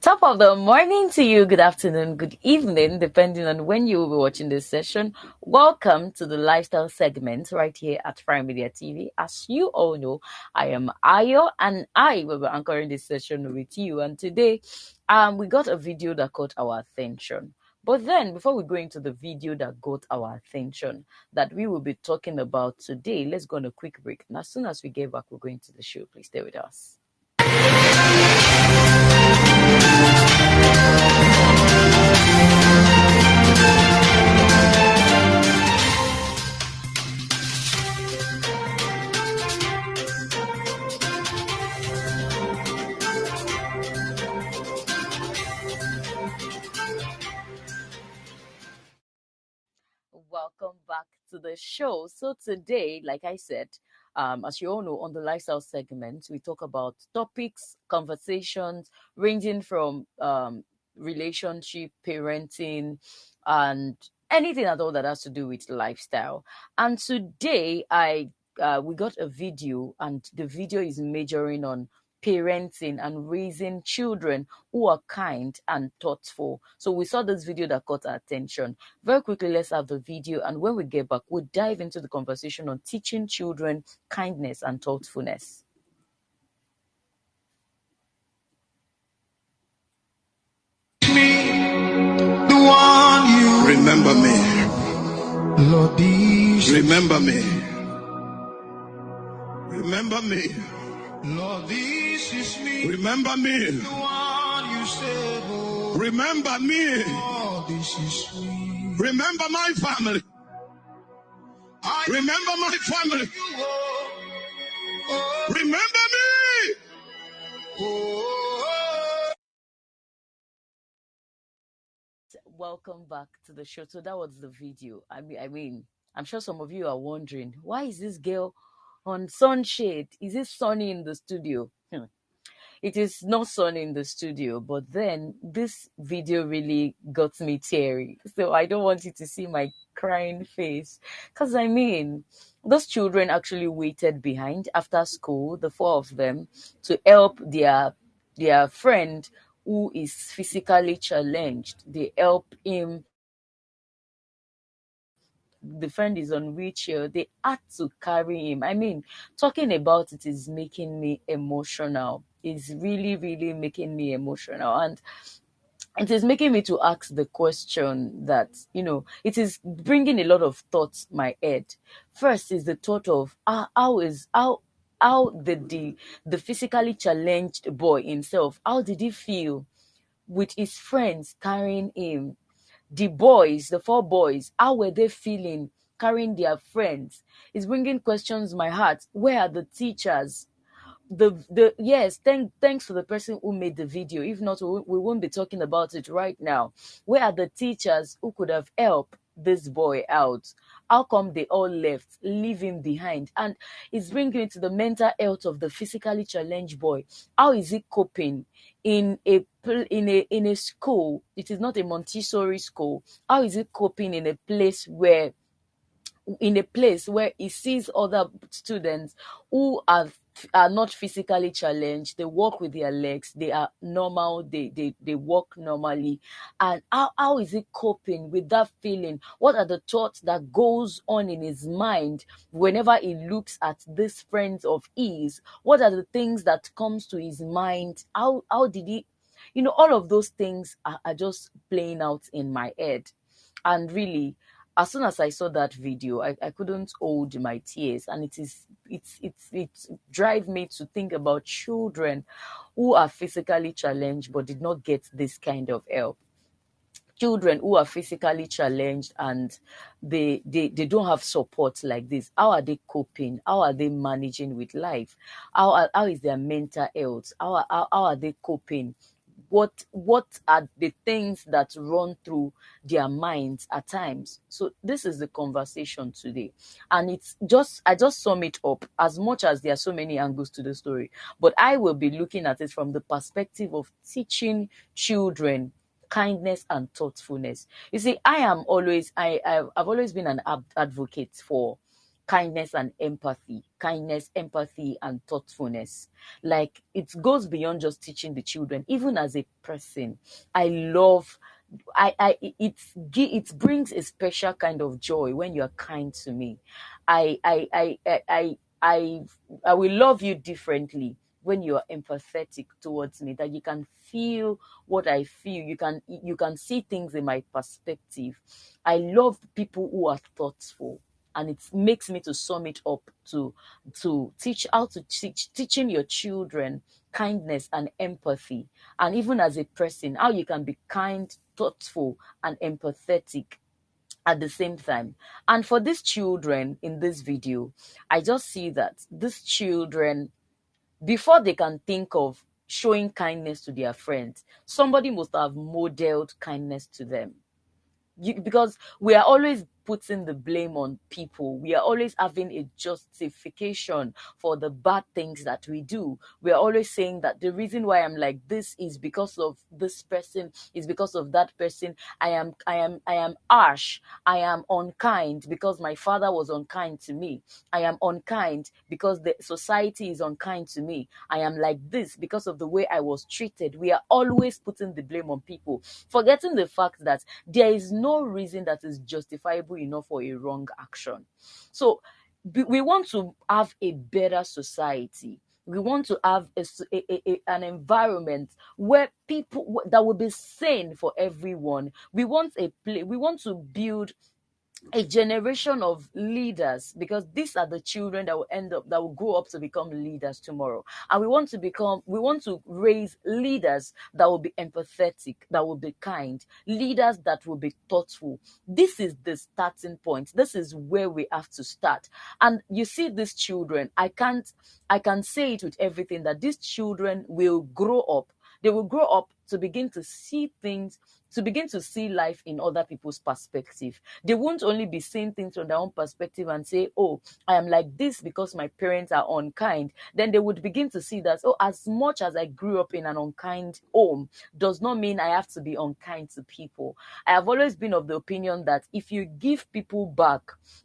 Top of the morning to you, good afternoon, good evening, depending on when you will be watching this session. Welcome to the lifestyle segment right here at Prime Media TV. As you all know, I am Ayo and I will be anchoring this session with you. And today, we got a video that caught our attention. But then, before we go into the video that got our attention, that we will be talking about today, let's go on a quick break. And as soon as we get back, we're going to the show. Please stay with us. Welcome back to the show. So today, like I said, as you all know, on the lifestyle segment, we talk about topics, conversations ranging from relationship, parenting, and anything at all that has to do with lifestyle. And today, I we got a video, and the video is majoring on parenting and raising children who are kind and thoughtful. So we saw this video that caught our attention. Very quickly, let's have the video, and when we get back, we'll dive into the conversation on teaching children kindness and thoughtfulness. The one you remember me. Lord, Remember me. Remember me. Lord, this is me. Remember me. The one you said, oh, Remember me. Lord, this is me. Remember my family. I Remember my family. you, oh, oh, Remember me. oh, Welcome back to the show. So that was the video. I mean, I'm sure some of you are wondering, why is this girl on sunshade? Is it sunny in the studio? It is not sunny in the studio, but then this video really got me teary. So I don't want you to see my crying face. Because I mean, those children actually waited behind after school, the four of them, to help their friend who is physically challenged. They help him. The friend is on wheelchair. They had to carry him. I mean, talking about it is making me emotional. It's really, really making me emotional. And it is making me to ask the question that, it is bringing a lot of thoughts my head. First is the thought of how did the physically challenged boy himself, how did he feel with his friends carrying him? The boys, the four boys, how were they feeling carrying their friends? It's bringing questions in my heart. Where are the teachers? Yes, thanks for the person who made the video. If not, we won't be talking about it right now. Where are the teachers who could have helped this boy out? How come they all left, leave him behind? And it's bringing it to the mental health of the physically challenged boy. How is he coping in a school? It is not a Montessori school. How is he coping in a place where he sees other students who are not physically challenged? They walk with their legs, they are normal, they walk normally? And how is he coping with that feeling? What are the thoughts that goes on in his mind whenever he looks at these friends of his? What are the things that comes to his mind? How did he, all of those things are just playing out in my head. And really, as soon as I saw that video, I couldn't hold my tears. And it drive me to think about children who are physically challenged but did not get this kind of help. Children who are physically challenged and they don't have support like this. How are they coping? How are they managing with life? How is their mental health? How are they coping? What are the things that run through their minds at times? So this is the conversation today, and I just sum it up, as much as there are so many angles to the story, but I will be looking at it from the perspective of teaching children kindness and thoughtfulness. You see, I've always been an advocate for kindness and empathy, kindness, empathy, and thoughtfulness. Like, it goes beyond just teaching the children. Even as a person, I love, it brings a special kind of joy when you are kind to me. I I I I I I, I will love you differently when you are empathetic towards me, that you can feel what I feel. You can see things in my perspective. I love people who are thoughtful, and it makes me to sum it up to teach how to teaching your children kindness and empathy, and even as a person, how you can be kind, thoughtful, and empathetic at the same time. And for these children in this video, I just see that these children, before they can think of showing kindness to their friends, somebody must have modeled kindness to them. Because we are always putting the blame on people. We are always having a justification for the bad things that we do. We are always saying that the reason why I'm like this is because of this person, is because of that person. I am harsh. I am unkind because my father was unkind to me. I am unkind because the society is unkind to me. I am like this because of the way I was treated. We are always putting the blame on people, forgetting the fact that there is no reason that is justifiable enough for a wrong action. So we want to have a better society. We want to have an environment where people that will be sane for everyone. We want to build a generation of leaders, because these are the children that will grow up to become leaders tomorrow. And we want to raise leaders that will be empathetic, that will be kind, leaders that will be thoughtful. This is the starting point. This is where we have to start. And you see, these children, I can say it with everything, that these children will grow up. They will grow up to begin to see things, to begin to see life in other people's perspective. They won't only be seeing things from their own perspective and say, oh, I am like this because my parents are unkind. Then they would begin to see that, oh, as much as I grew up in an unkind home, does not mean I have to be unkind to people. I have always been of the opinion that if you give people back,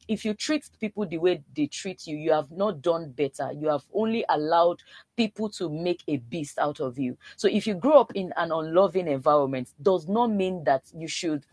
if you treat people the way they treat you, you have not done better. You have only allowed people to make a beast out of you. So if you grow up in an unloving environment, does not mean that you should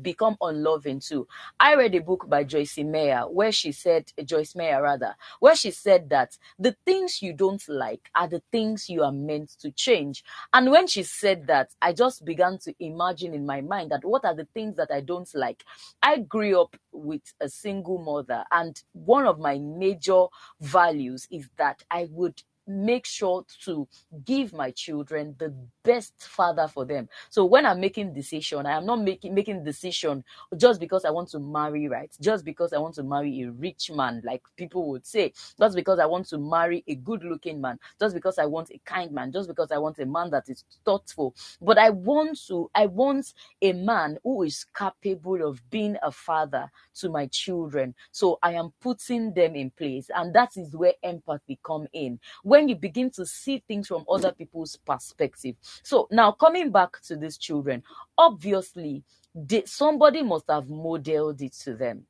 become unloving too. I read a book by Joyce Meyer rather, where she said that the things you don't like are the things you are meant to change. And when she said that, I just began to imagine in my mind that what are the things that I don't like. I grew up with a single mother, and one of my major values is that I would make sure to give my children the best father for them. So when I'm making decision, I am not making decision just because I want to marry, right? Just because I want to marry a rich man, like people would say. Just because I want to marry a good-looking man. Just because I want a kind man. Just because I want a man that is thoughtful. But I want a man who is capable of being a father to my children. So I am putting them in place, and that is where empathy come in. When you begin to see things from other people's perspective. So now, coming back to these children, obviously somebody must have modeled it to them.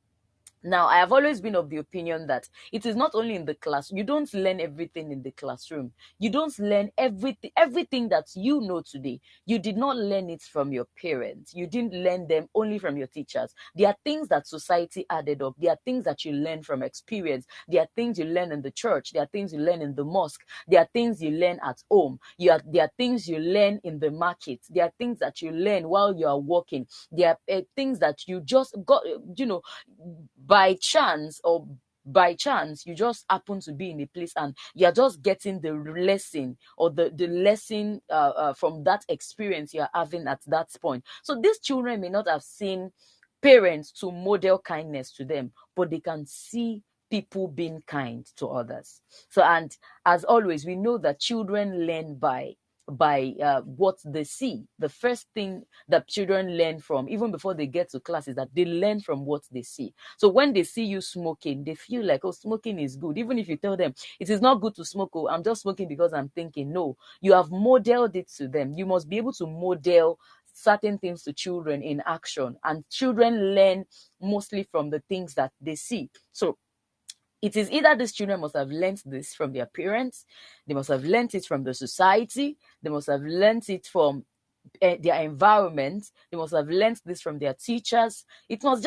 Now, I have always been of the opinion that it is not only in the class. You don't learn everything in the classroom. You don't learn everything that you know today. You did not learn it from your parents. You didn't learn them only from your teachers. There are things that society added up. There are things that you learn from experience. There are things you learn in the church. There are things you learn in the mosque. There are things you learn at home. There are things you learn in the market. There are things that you learn while you are working. There are things that you just got, by chance you just happen to be in a place and you're just getting the lesson, or the lesson from that experience you're having at that point. So these children may not have seen parents to model kindness to them, but they can see people being kind to others. So, and as always, we know that children learn by what they see. The first thing that children learn from, even before they get to class, is that they learn from what they see. So when they see you smoking, they feel like, oh, smoking is good. Even if you tell them it is not good to smoke, oh, I'm just smoking because I'm thinking. No, you have modeled it to them. You must be able to model certain things to children in action, and children learn mostly from the things that they see. So It is either these children must have learnt this from their parents, they must have learnt it from the society, they must have learnt it from their environment. They must have learnt this from their teachers. It must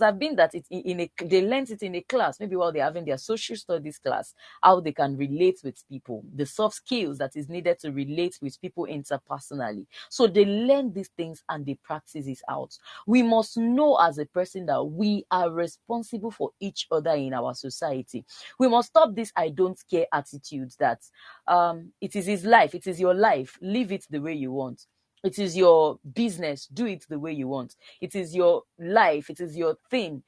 have been that they learnt it in a class, maybe while they're having their social studies class, how they can relate with people, the soft skills that is needed to relate with people interpersonally. So they learn these things and they practice it out. We must know as a person that we are responsible for each other in our society. We must stop this I don't care attitude that it is his life, it is your life, live it the way you want. It is your business. Do it the way you want. It is your life. It is your thing.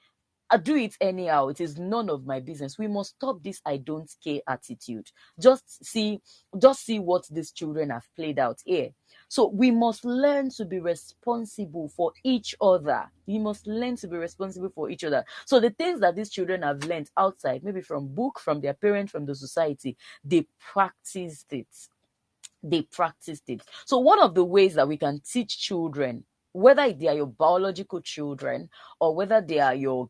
Do it anyhow. It is none of my business. We must stop this I don't care attitude. Just see, just see what these children have played out here. So we must learn to be responsible for each other. We must learn to be responsible for each other. So the things that these children have learned outside, maybe from book, from their parents, from the society, they practiced it. So one of the ways that we can teach children, whether they are your biological children or whether they are your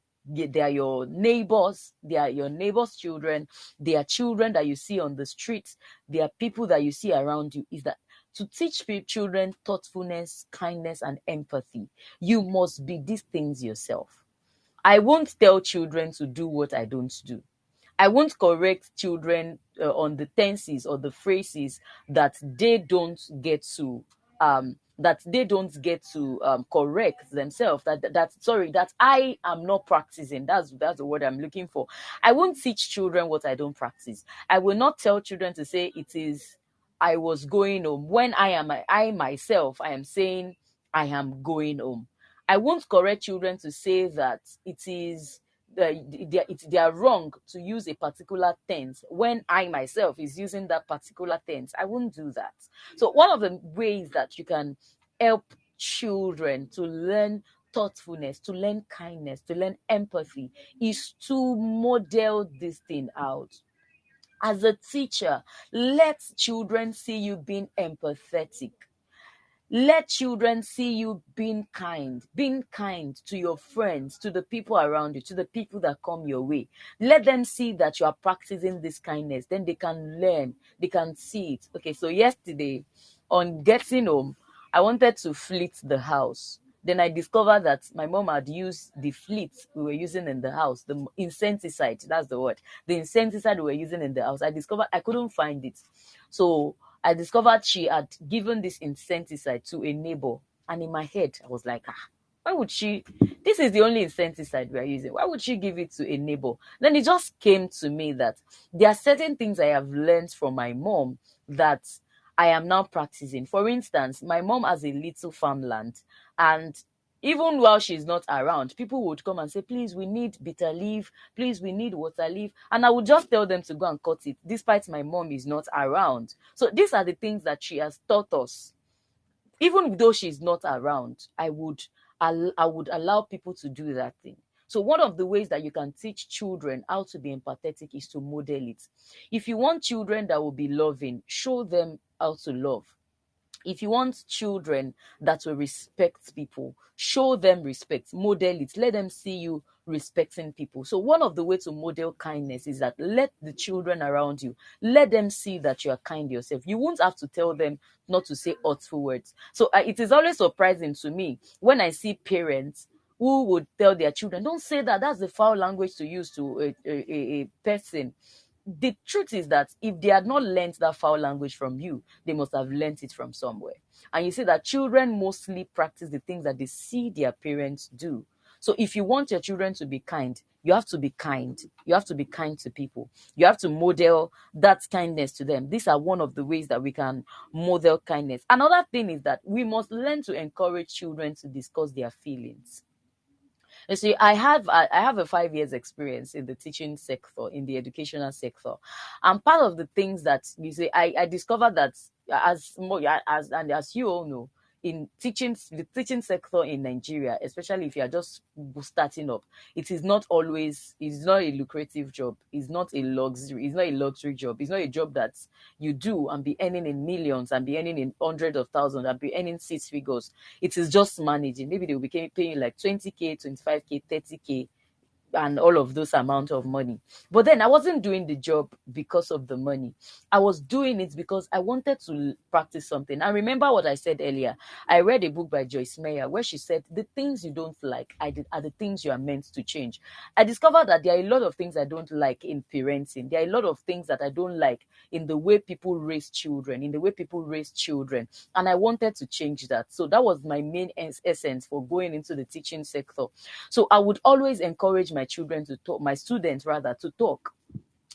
neighbors, they are your neighbors' children, they are children that you see on the streets, they are people that you see around you, is that to teach children thoughtfulness, kindness, and empathy, you must be these things yourself. I won't tell children to do what I don't do. I won't correct children on the tenses or the phrases that they don't get to correct themselves. That I am not practicing. That's the word I'm looking for. I won't teach children what I don't practice. I will not tell children to say it is I was going home when I myself I am saying I am going home. I won't correct children to say that it is they are wrong to use a particular tense when I myself is using that particular tense. I won't do that. So one of the ways that you can help children to learn thoughtfulness, to learn kindness, to learn empathy is to model this thing out. As a teacher, let children see you being empathetic. Let children see you being kind to your friends, to the people around you, to the people that come your way. Let them see that you are practicing this kindness. Then they can learn, they can see it. Okay, so yesterday on getting home, I wanted to fleet the house. Then I discovered that my mom had used the fleet we were using in the house, the insecticide, that's the word, the insecticide we were using in the house. I discovered I couldn't find it. So I discovered she had given this insecticide to a neighbor. And in my head, I was like, why would she? This is the only insecticide we are using. Why would she give it to a neighbor? Then it just came to me that there are certain things I have learned from my mom that I am now practicing. For instance, my mom has a little farmland, and even while she's not around, people would come and say, please, we need bitter leaf. Please, we need water leaf. And I would just tell them to go and cut it, despite my mom is not around. So these are the things that she has taught us. Even though she's not around, I would allow people to do that thing. So one of the ways that you can teach children how to be empathetic is to model it. If you want children that will be loving, show them how to love. If you want children that will respect people, show them respect, model it, let them see you respecting people. So one of the ways to model kindness is that let the children around you, let them see that you are kind yourself. You won't have to tell them not to say hurtful words. So it is always surprising to me when I see parents who would tell their children, don't say that, that's the foul language to use to a person. The truth is that if they had not learned that foul language from you, they must have learned it from somewhere. And you see that children mostly practice the things that they see their parents do. So if you want your children to be kind, you have to be kind. You have to be kind to people. You have to model that kindness to them. These are one of the ways that we can model kindness. Another thing is that we must learn to encourage children to discuss their feelings. You see, I have a 5 years experience in the teaching sector, in the educational sector, and part of the things that you say, I discovered that as you all know, in teaching the teaching sector in Nigeria, especially if you are just starting up, it's not a lucrative job, it's not a luxury job, it's not a job that you do and be earning in millions and be earning in hundreds of thousands and be earning six figures. It is just managing. Maybe they will be paying like 20K, 25K, 30K and all of those amount of money. But then I wasn't doing the job because of the money. I was doing it because I wanted to practice something. And remember what I said earlier. I read a book by Joyce Meyer where she said the things you don't like are the things you are meant to change. I discovered that there are a lot of things I don't like in parenting. There are a lot of things that I don't like in the way people raise children, in the way people raise children. And I wanted to change that. So that was my main essence for going into the teaching sector. So I would always encourage my children to talk, my students rather, to talk.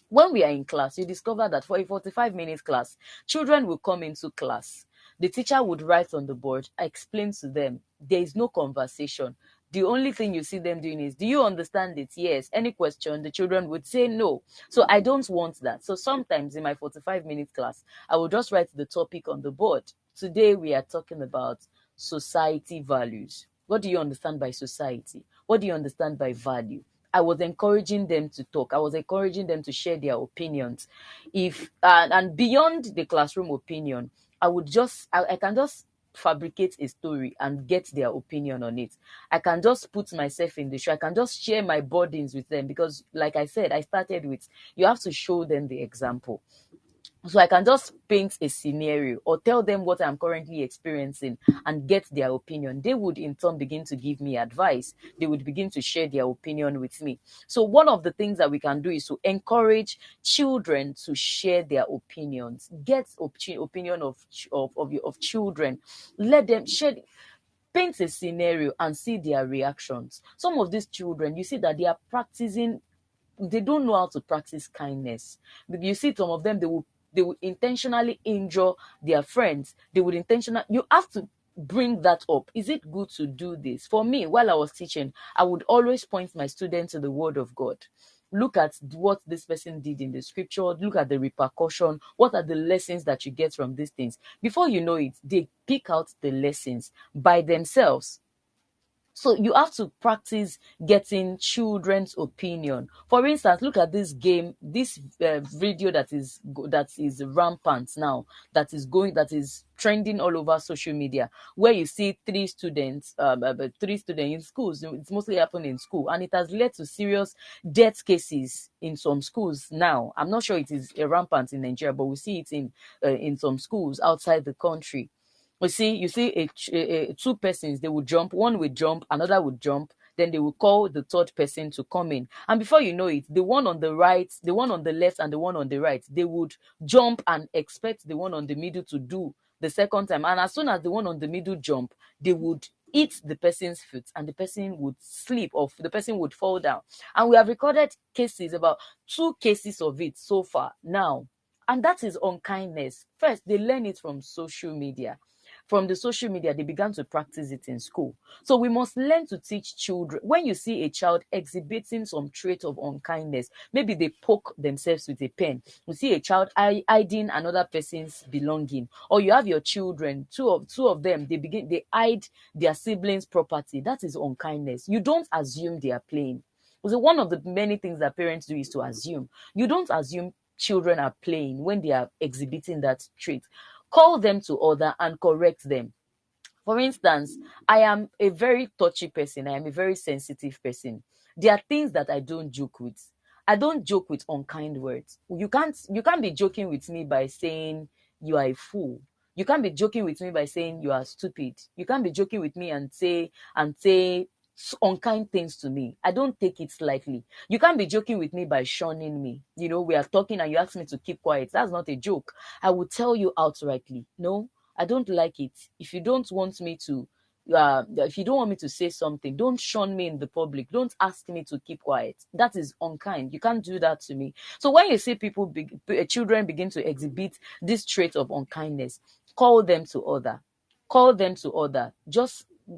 When we are in class, you discover that for a 45-minute class, children will come into class. The teacher would write on the board, explain to them. There is no conversation. The only thing you see them doing is, do you understand it? Yes. Any question, the children would say no. So I don't want that. So sometimes in my 45-minute class, I will just write the topic on the board. Today we are talking about society values. What do you understand by society? What do you understand by value? I was encouraging them to talk. I was encouraging them to share their opinions. If and beyond the classroom opinion, I can just fabricate a story and get their opinion on it. I can just put myself in the show. I can just share my burdens with them because, like I said, I started with you have to show them the example. So I can just paint a scenario or tell them what I'm currently experiencing and get their opinion. They would in turn begin to give me advice. They would begin to share their opinion with me. So one of the things that we can do is to encourage children to share their opinions. Get opinion of children. Let them share, paint a scenario and see their reactions. Some of these children, you see that they don't know how to practice kindness. You see some of them, they will intentionally injure their friends. You have to bring that up. Is it good to do this? For me, while I was teaching, I would always point my students to the word of God. Look at what this person did in the scripture. Look at the repercussion. What are the lessons that you get from these things? Before you know it, they pick out the lessons by themselves. So you have to practice getting children's opinion. For instance, look at this game, this video that is rampant now, that is trending all over social media, where you see three students in schools. It's mostly happening in school, and it has led to serious death cases in some schools now. I'm not sure it is rampant in Nigeria, but we see it in some schools outside the country. You see two persons, they would jump, one would jump, another would jump, then they will call the third person to come in. And before you know it, the one on the right, the one on the left, and the one on the right, they would jump and expect the one on the middle to do the second time. And as soon as the one on the middle jump, they would hit the person's foot and the person would slip or the person would fall down. And we have recorded cases, about 2 cases of it so far now. And that is unkindness. First, they learn it from social media. From the social media, they began to practice it in school. So we must learn to teach children. When you see a child exhibiting some trait of unkindness, maybe they poke themselves with a pen. You see a child hiding another person's belonging, or you have your children, two of them, they hide their siblings' property. That is unkindness. You don't assume they are playing. So one of the many things that parents do is to assume. You don't assume children are playing when they are exhibiting that trait. Call them to order and correct them. For instance, I am a very touchy person. I am a very sensitive person. There are things that I don't joke with. I don't joke with unkind words. You can't be joking with me by saying you are a fool. You can't be joking with me by saying you are stupid. You can't be joking with me and say unkind things to me. I don't take it lightly. You can't be joking with me by shunning me. We are talking and you ask me to keep quiet. That's not a joke. I will tell you outrightly, no, I don't like it. If you don't want me to say something, don't shun me in the public. Don't ask me to keep quiet. That is unkind. You can't do that to me. So when you see children begin to exhibit this trait of unkindness, call them to order. Call them to order.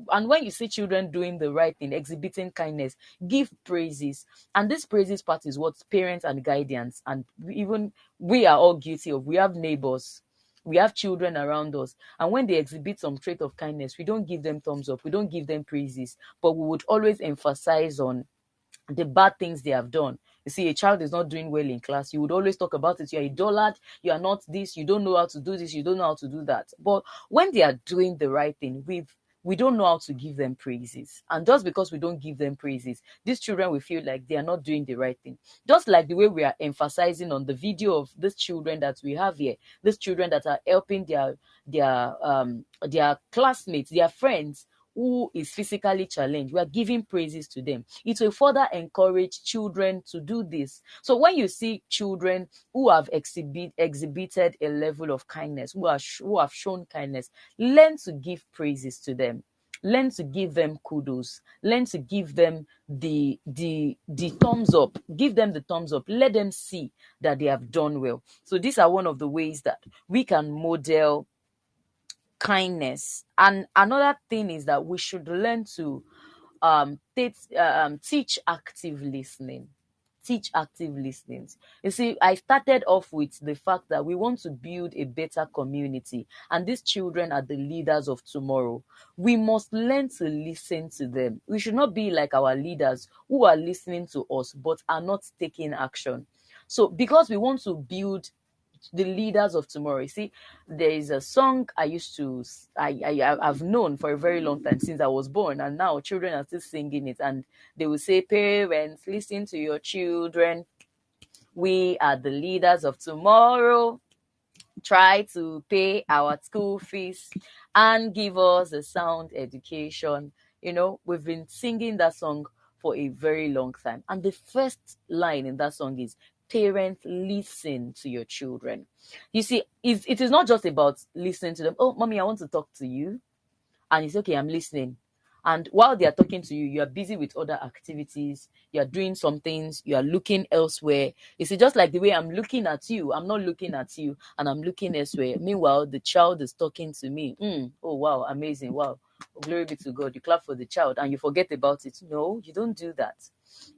And when you see children doing the right thing, exhibiting kindness, give praises. And this praises part is what parents and guardians, and even we are all guilty of. We have neighbors, we have children around us, and when they exhibit some trait of kindness, we don't give them thumbs up, we don't give them praises, but we would always emphasize on the bad things they have done. You see, a child is not doing well in class, you would always talk about it. You're a dullard, you are not this, you don't know how to do this, you don't know how to do that. But when they are doing the right thing, we don't know how to give them praises. And just because we don't give them praises, these children will feel like they are not doing the right thing. Just like the way we are emphasizing on the video of these children that we have here, these children that are helping their classmates, their friends who is physically challenged. We are giving praises to them. It will further encourage children to do this. So when you see children who have exhibited a level of kindness, who have shown kindness, learn to give praises to them. Learn to give them kudos. Learn to give them the thumbs up. Give them the thumbs up. Let them see that they have done well. So these are one of the ways that we can model kindness. And another thing is that we should learn to teach active listening. Teach active listening. You see, I started off with the fact that we want to build a better community, and these children are the leaders of tomorrow. We must learn to listen to them. We should not be like our leaders who are listening to us but are not taking action. So, because we want to build the leaders of tomorrow. You see, there is a song I've known for a very long time, since I was born, and now children are still singing it, and they will say, "Parents, listen to your children. We are the leaders of tomorrow. Try to pay our school fees and give us a sound education." You know, we've been singing that song for a very long time. And the first line in that song is, "Parents, listen to your children." You see, it is not just about listening to them. "Oh, mommy, I want to talk to you." And it's okay, "I'm listening." And while they are talking to you, you are busy with other activities, you are doing some things, you are looking elsewhere. You see, just like the way I'm looking at you, I'm not looking at you and I'm looking elsewhere. Meanwhile, the child is talking to me. Oh, wow, amazing. Wow. Glory be to God. You clap for the child and you forget about it. No, you don't do that.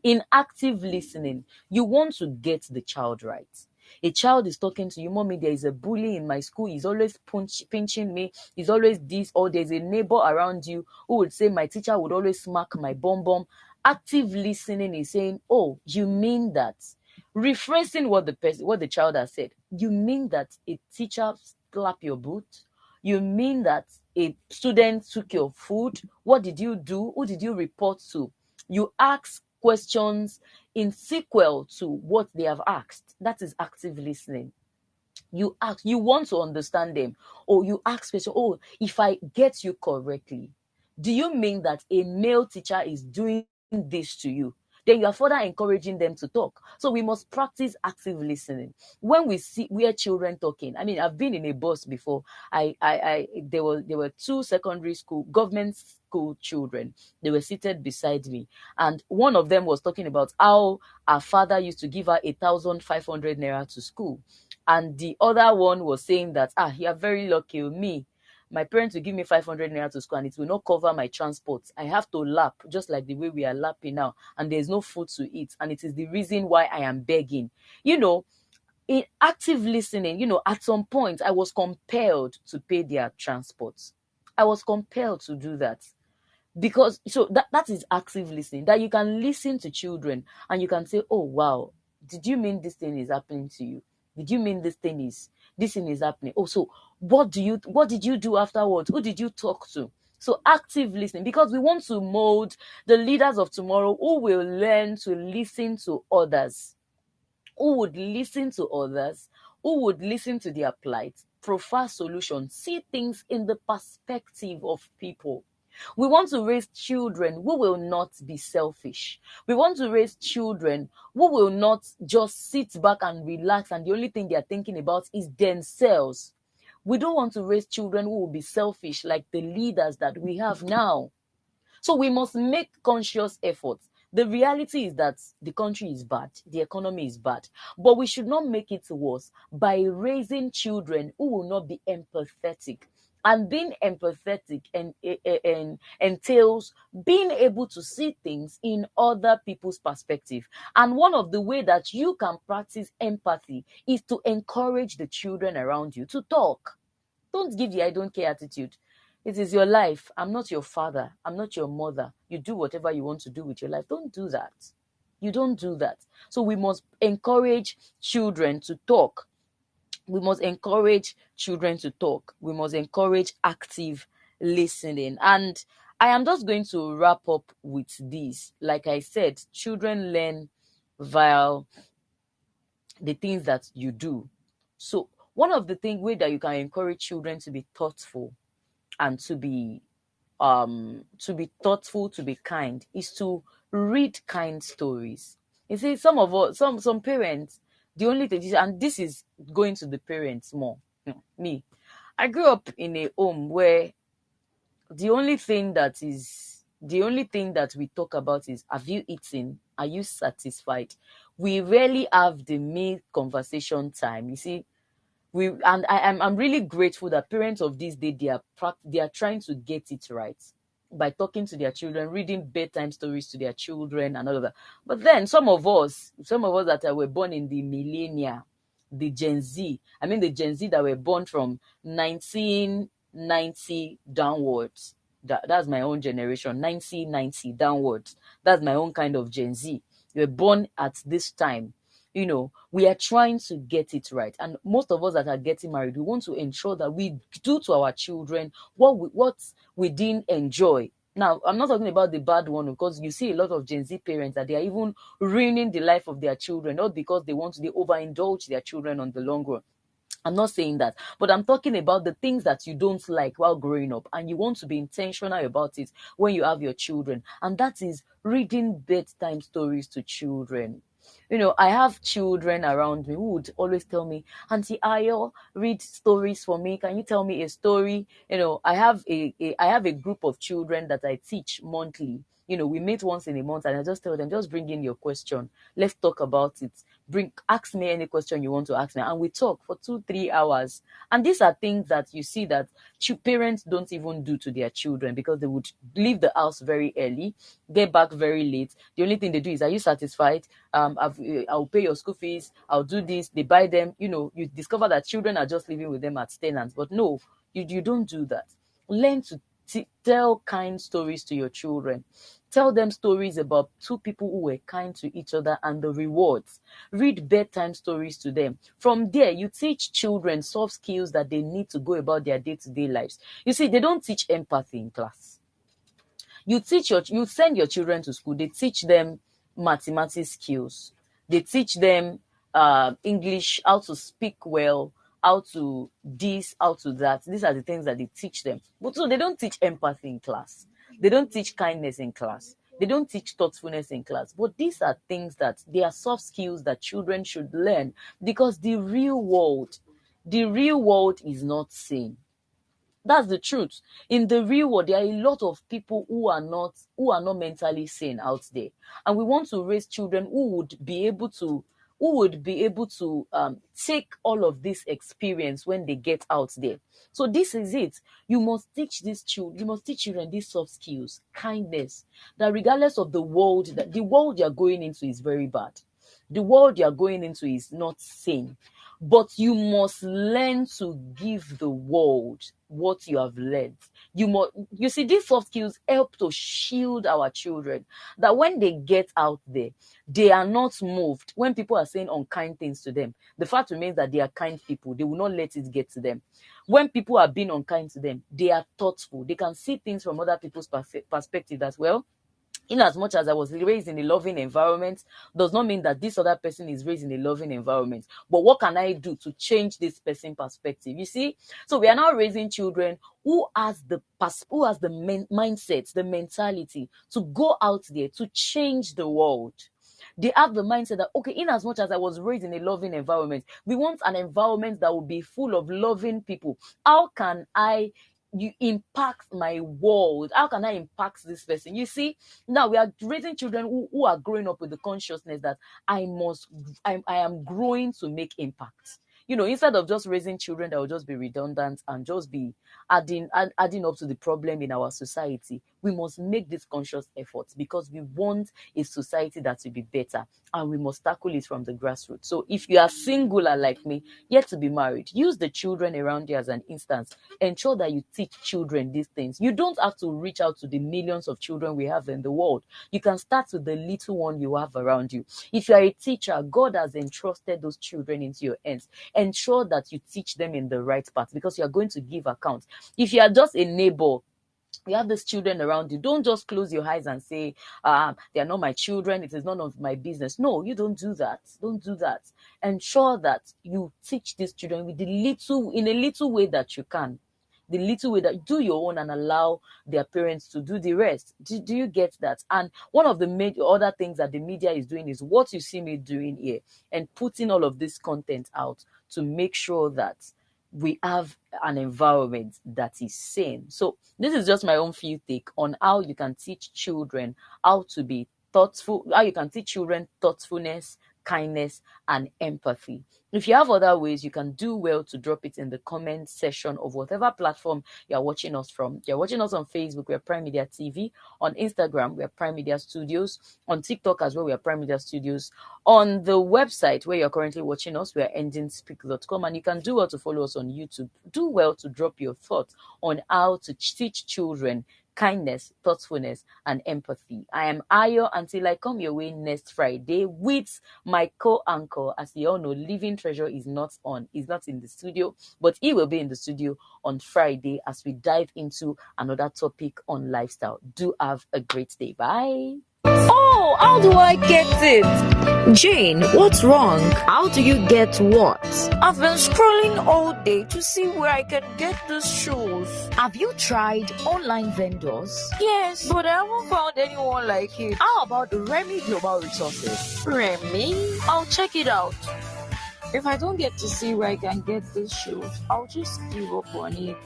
In active listening, you want to get the child right. A child is talking to you, "Mommy, there is a bully in my school. He's always pinching me. He's always this." Or there's a neighbor around you who would say, "My teacher would always smack my bum bum." Active listening is saying, "Oh, you mean that?" Rephrasing what the child has said. "You mean that a teacher slapped your boot? You mean that a student took your food? What did you do? Who did you report to?" You ask questions in sequel to what they have asked. That is active listening. You ask, you want to understand them, or you ask questions. "Oh, if I get you correctly, do you mean that a male teacher is doing this to you?" Then you are further encouraging them to talk. So we must practice active listening. When we hear children talking, I mean, I've been in a bus before. There were two secondary school, government school children. They were seated beside me, and one of them was talking about how her father used to give her 1,500 naira to school, and the other one was saying that, "You are very lucky. Me, my parents will give me 500 naira to school and it will not cover my transport. I have to lap, just like the way we are lapping now, and there's no food to eat, and it is the reason why I am begging." You know, in active listening, at some point I was compelled to pay their transport. I was compelled to do that. Because so that is active listening, that you can listen to children and you can say, "Oh, wow, did you mean this thing is happening to you? Did you mean this thing is happening? Oh, so what did you do afterwards? Who did you talk to?" So active listening, because we want to mold the leaders of tomorrow who will learn to listen to others, who would listen to others, who would listen to their plight, prefer solutions, see things in the perspective of people. We want to raise children who will not be selfish. We want to raise children who will not just sit back and relax and the only thing they are thinking about is themselves. We don't want to raise children who will be selfish like the leaders that we have now. So we must make conscious efforts. The reality is that the country is bad, the economy is bad, but we should not make it worse by raising children who will not be empathetic. And being empathetic and entails being able to see things in other people's perspective. And one of the ways that you can practice empathy is to encourage the children around you to talk. Don't give the "I don't care" attitude. It is your life. I'm not your father. I'm not your mother. You do whatever you want to do with your life. Don't do that. You don't do that. So we must encourage children to talk. We must encourage children to talk. We must encourage active listening. And I am just going to wrap up with this. Like I said, children learn via the things that you do. So one of the things way that you can encourage children to be thoughtful and to be thoughtful, to be kind, is to read kind stories. You see, some of us, some parents, the only thing, and this is going to the parents more. Me, I grew up in a home where the only thing that we talk about is, have you eaten? Are you satisfied? We rarely have the main conversation time. You see, I'm really grateful that parents of this day, they are trying to get it right by talking to their children, reading bedtime stories to their children and all of that. But then some of us that were born in the millennia, the Gen Z, I mean the Gen Z that were born from 1990 downwards. That's my own generation, 1990 downwards. That's my own kind of Gen Z. You were born at this time. We are trying to get it right. And most of us that are getting married, we want to ensure that we do to our children what we didn't enjoy. Now, I'm not talking about the bad one, because you see a lot of Gen Z parents that they are even ruining the life of their children, not because they overindulge their children on the long run. I'm not saying that, but I'm talking about the things that you don't like while growing up, and you want to be intentional about it when you have your children. And that is reading bedtime stories to children. I have children around me who would always tell me, Auntie Ayo, read stories for me. Can you tell me a story? I have a group of children that I teach monthly. We meet once in a month, and I just tell them, just bring in your question. Let's talk about it. Ask me any question you want to ask me, and we talk for 2-3 hours. And these are things that you see that parents don't even do to their children, because they would leave the house very early, get back very late. The only thing they do is, are you satisfied? I'll pay your school fees, I'll do this. They buy them. You discover that children are just living with them as tenants. But no, you don't do that. Learn to tell kind stories to your children. Tell them stories about two people who were kind to each other and the rewards. Read bedtime stories to them. From there, you teach children soft skills that they need to go about their day-to-day lives. You see, they don't teach empathy in class. You send your children to school, they teach them mathematics skills, they teach them English, how to speak well, how to this, how to that. These are the things that they teach them. But so they don't teach empathy in class, they don't teach kindness in class, they don't teach thoughtfulness in class. But these are things that they are soft skills that children should learn, because the real world is not sane. That's the truth. In the real world, there are a lot of people who are not mentally sane out there, and we want to raise children who would be able to take all of this experience when they get out there. So this is it. You must teach children these soft skills, kindness. That regardless of the world you're going into is very bad. The world you're going into is not sane. But you must learn to give the world what you have learned. You see, these soft skills help to shield our children. That when they get out there, they are not moved. When people are saying unkind things to them, the fact remains that they are kind people. They will not let it get to them. When people are being unkind to them, they are thoughtful. They can see things from other people's perspective as well. In as much as I was raised in a loving environment, does not mean that this other person is raised in a loving environment. But what can I do to change this person's perspective? You see, so we are now raising children who has the mindset, the mentality to go out there to change the world. They have the mindset that, okay, in as much as I was raised in a loving environment, we want an environment that will be full of loving people. How can you impact my world? How can I impact this person? You see, now we are raising children who are growing up with the consciousness that I am growing to make impact. Instead of just raising children that will just be redundant and just be adding up to the problem in our society, we must make this conscious effort, because we want a society that will be better, and we must tackle it from the grassroots. So if you are singular like me, yet to be married, use the children around you as an instance. Ensure that you teach children these things. You don't have to reach out to the millions of children we have in the world. You can start with the little one you have around you. If you are a teacher, God has entrusted those children into your hands. ensure that you teach them in the right path, because you are going to give account. If you are just a neighbor, you have these children around you, don't just close your eyes and say, they are not my children, it is none of my business. No, you don't do that. Don't do that. Ensure that you teach these children with in a little way that you can. The little way that do your own and allow their parents to do the rest. Do you get that? And one of the major other things that the media is doing is what you see me doing here, and putting all of this content out to make sure that we have an environment that is sane. So this is just my own few take on how you can teach children how to be thoughtful, how you can teach children thoughtfulness, kindness, and empathy. If you have other ways, you can do well to drop it in the comment section of whatever platform you're watching us from. You're watching us on Facebook, we're Prime Media TV. On Instagram, we're Prime Media Studios. On TikTok as well, we're Prime Media Studios. On the website where you're currently watching us, we're enginespeak.com. And you can do well to follow us on YouTube. Do well to drop your thoughts on how to teach children kindness, thoughtfulness, and empathy. I am Ayo until I come your way next Friday with my co-anchor. As you all know, Living Treasure is not in the studio, but he will be in the studio on Friday as we dive into another topic on lifestyle. Do have a great day. Bye. Oh, how do I get it? Jane, what's wrong? How do you get what? I've been scrolling all day to see where I can get these shoes. Have you tried online vendors? Yes, but I haven't found anyone like it. How about Remy Global Resources? Remy? I'll check it out. If I don't get to see where I can get these shoes, I'll just give up on it.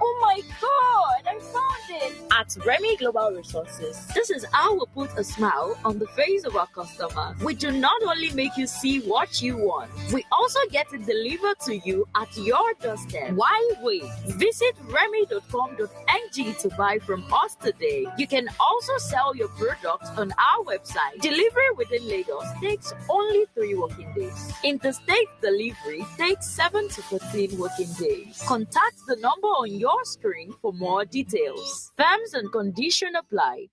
Oh my God, I found it! At Remy Global Resources, this is how we put a smile on the face of our customers. We do not only make you see what you want, we also get it delivered to you at your doorstep. Why wait? Visit remy.com.ng to buy from us today. You can also sell your products on our website. Delivery within Lagos takes only 3 working days. Interstate delivery takes 7 to 14 working days. Contact the number on your screen for more details. Terms and conditions applied.